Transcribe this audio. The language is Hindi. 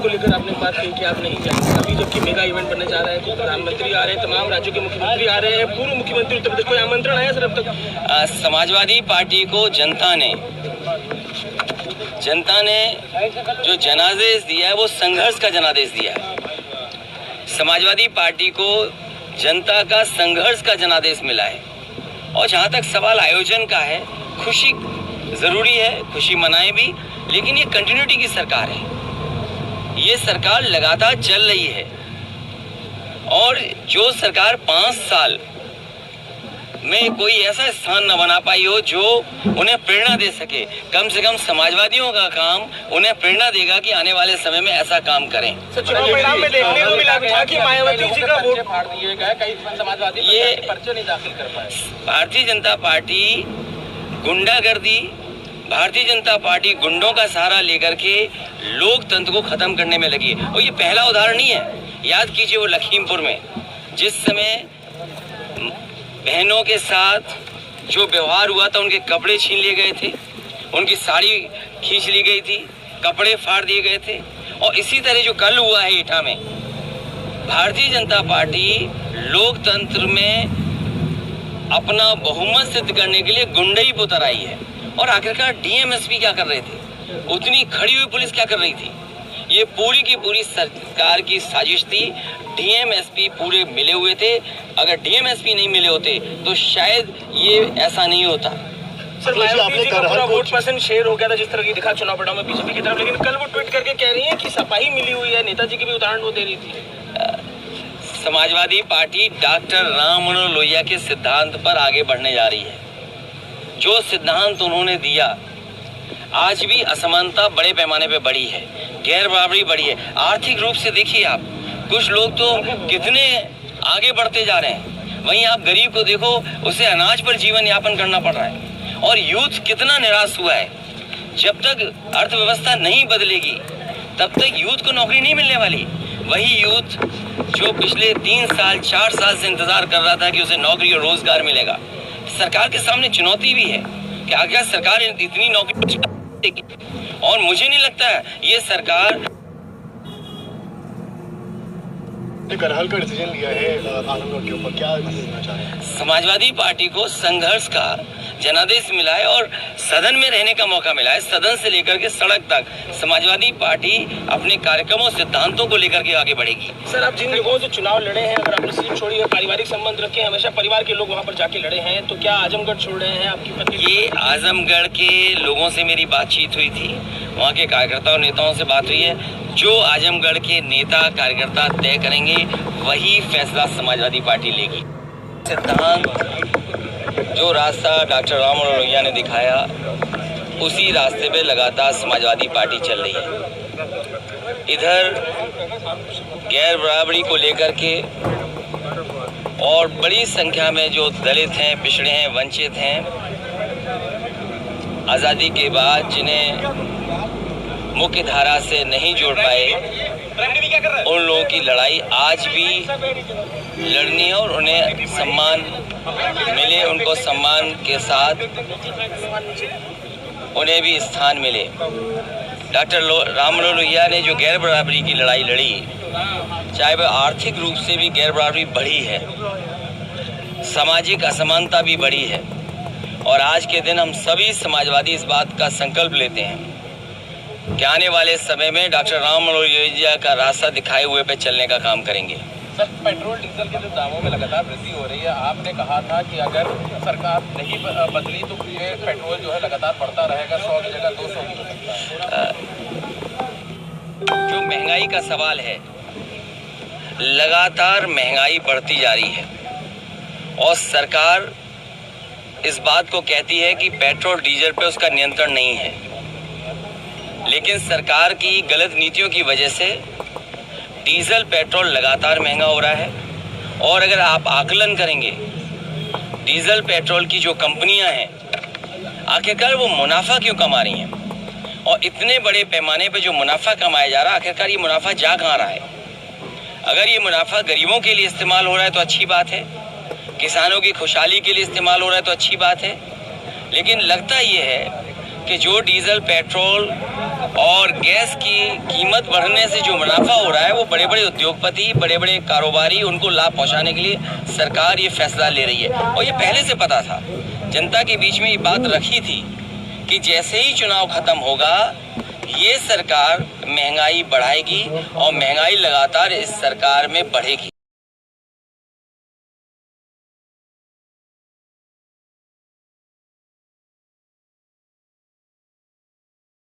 को लेकर आपने बात कही कि आप नहीं जाएंगे, अभी जबकि मेगा इवेंट बनने जा रहा है, तो प्रधानमंत्री आ रहे हैं, तमाम राज्यों के मुख्यमंत्री आ रहे हैं, पूर्व मुख्यमंत्री उत्तर प्रदेश, कोई आमंत्रण आया सर अब तक? समाजवादी पार्टी को जनता ने जो जनादेश दिया है वो संघर्ष का जनादेश दिया है। समाजवादी पार्टी को जनता का संघर्ष का जनादेश मिला है। और जहाँ तक सवाल आयोजन का है, खुशी ज़रूरी है, खुशी मनाएं भी, लेकिन ये कंटिन्यूटी की सरकार है। ये सरकार लगातार चल रही है और जो सरकार 5 साल में कोई ऐसा स्थान न बना पाई हो जो उन्हें प्रेरणा दे सके, कम से कम समाजवादियों का काम उन्हें प्रेरणा देगा कि आने वाले समय में ऐसा काम करें। चुनाव परिणाम में देखने को मिला था कि मायावती जी का वोट फाड़ दिए गए, कई समाजवादी ये पर्चे नहीं दाखिल कर पाए। भारतीय जनता पार्टी गुंडागर्दी, भारतीय जनता पार्टी गुंडों का सहारा लेकर के लोकतंत्र को खत्म करने में लगी है। और ये पहला उदाहरण नहीं है। याद कीजिए वो लखीमपुर में जिस समय बहनों के साथ जो व्यवहार हुआ था, उनके कपड़े छीन लिए गए थे, उनकी साड़ी खींच ली गई थी, कपड़े फाड़ दिए गए थे। और इसी तरह जो कल हुआ है एटा में, भारतीय जनता पार्टी लोकतंत्र में अपना बहुमत सिद्ध करने के लिए गुंडई पे उतर आई है। और आखिरकार डीएमएसपी क्या कर रहे थे, उतनी खड़ी हुई पुलिस क्या कर रही थी? ये पूरी की पूरी सरकार की साजिश थी। डीएमएसपी पूरे मिले हुए थे। अगर डीएमएसपी नहीं मिले होते तो शायद ये ऐसा नहीं होता। सर मायावती जी का पूरा वोट परसेंट शेयर हो गया था जिस तरह की दिखा चुनाव परिणाम में बीजेपी की तरफ, लेकिन कल वो ट्वीट करके कह रही है कि सपाही मिली हुई है, नेताजी की भी उदाहरण वो दे रही थी। समाजवादी पार्टी डॉक्टर राम मनोहर लोहिया के सिद्धांत पर आगे बढ़ने जा रही है। जो सिद्धांत उन्होंने दिया, आज भी असमानता बड़े पैमाने पे बढ़ी है, गैर बराबरी बढ़ी है। आर्थिक रूप से देखिए आप, कुछ लोग तो कितने आगे बढ़ते जा रहे हैं, वहीं आप गरीब को देखो, उसे अनाज पर जीवन यापन करना पड़ रहा है। और यूथ कितना निराश हुआ है। जब तक अर्थव्यवस्था नहीं बदलेगी तब तक यूथ को नौकरी नहीं मिलने वाली। वही यूथ जो पिछले 3 साल 4 साल से इंतजार कर रहा था कि उसे नौकरी और रोजगार मिलेगा। सरकार के सामने चुनौती भी है कि आखिर सरकार इतनी नौकरी देगी। और मुझे नहीं लगता ये सरकार करहल का डिसीजन लिया है आजमगढ़ के ऊपर, क्या कहना चाह रहे हैं? समाजवादी पार्टी को संघर्ष का जनादेश मिला है और सदन में रहने का मौका मिला है। सदन से लेकर के सड़क तक समाजवादी पार्टी अपने कार्यक्रमों सिद्धांतों को लेकर के आगे बढ़ेगी। सर आप जिन लोगों से चुनाव लड़े हैं, अगर आपने सीट छोड़ी है, पारिवारिक संबंध रखे, हमेशा परिवार के लोग वहाँ पर जाके लड़े हैं, तो क्या आजमगढ़ छोड़ रहे हैं आपकी पत्नी? ये आजमगढ़ के लोगों से मेरी बातचीत हुई थी, वहाँ के कार्यकर्ता और नेताओं से बात हुई है। जो आजमगढ़ के नेता कार्यकर्ता तय करेंगे वही फैसला समाजवादी पार्टी लेगी। सिद्धांत जो रास्ता डॉक्टर राम मनोहर लोहिया ने दिखाया, उसी रास्ते पे लगातार समाजवादी पार्टी चल रही है। इधर गैर बराबरी को लेकर के और बड़ी संख्या में जो दलित हैं, पिछड़े हैं, वंचित हैं, आज़ादी के बाद जिन्हें मुख्य धारा से नहीं जोड़ पाए, उन लोगों की लड़ाई आज भी लड़नी है और उन्हें सम्मान मिले, उनको सम्मान के साथ उन्हें भी स्थान मिले। डॉक्टर राम मनोहर लोहिया ने जो गैर बराबरी की लड़ाई लड़ी, चाहे वह आर्थिक रूप से भी गैर बराबरी बढ़ी है, सामाजिक असमानता भी बढ़ी है। और आज के दिन हम सभी समाजवादी इस बात का संकल्प लेते हैं कि आने वाले समय में डॉक्टर राम मनोहर लोहिया का रास्ता दिखाए हुए पे चलने का काम करेंगे। सर पेट्रोल डीजल के जो दामों में लगातार वृद्धि हो रही है, आपने कहा था कि अगर सरकार नहीं बदली तो ये पेट्रोल जो है लगातार बढ़ता रहेगा, 100 की जगह 200 भी हो सकता है। जो महंगाई का सवाल है, लगातार महंगाई बढ़ती जा रही है और सरकार इस बात को कहती है कि पेट्रोल डीजल पे उसका नियंत्रण नहीं है, लेकिन सरकार की गलत नीतियों की वजह से डीजल पेट्रोल लगातार महंगा हो रहा है। और अगर आप आकलन करेंगे डीजल पेट्रोल की जो कंपनियां हैं, आखिरकार वो मुनाफा क्यों कमा रही हैं? और इतने बड़े पैमाने पे जो मुनाफा कमाया जा रहा है, आखिरकार ये मुनाफा जा कहाँ रहा है? अगर ये मुनाफा गरीबों के लिए इस्तेमाल हो रहा है तो अच्छी बात है, किसानों की खुशहाली के लिए इस्तेमाल हो रहा है तो अच्छी बात है, लेकिन लगता ये है कि जो डीजल, पेट्रोल और गैस की कीमत बढ़ने से जो मुनाफा हो रहा है वो बड़े बड़े उद्योगपति, बड़े बड़े कारोबारी, उनको लाभ पहुंचाने के लिए सरकार ये फैसला ले रही है। और ये पहले से पता था, जनता के बीच में ये बात रखी थी कि जैसे ही चुनाव खत्म होगा ये सरकार महंगाई बढ़ाएगी और महंगाई लगातार इस सरकार में बढ़ेगी।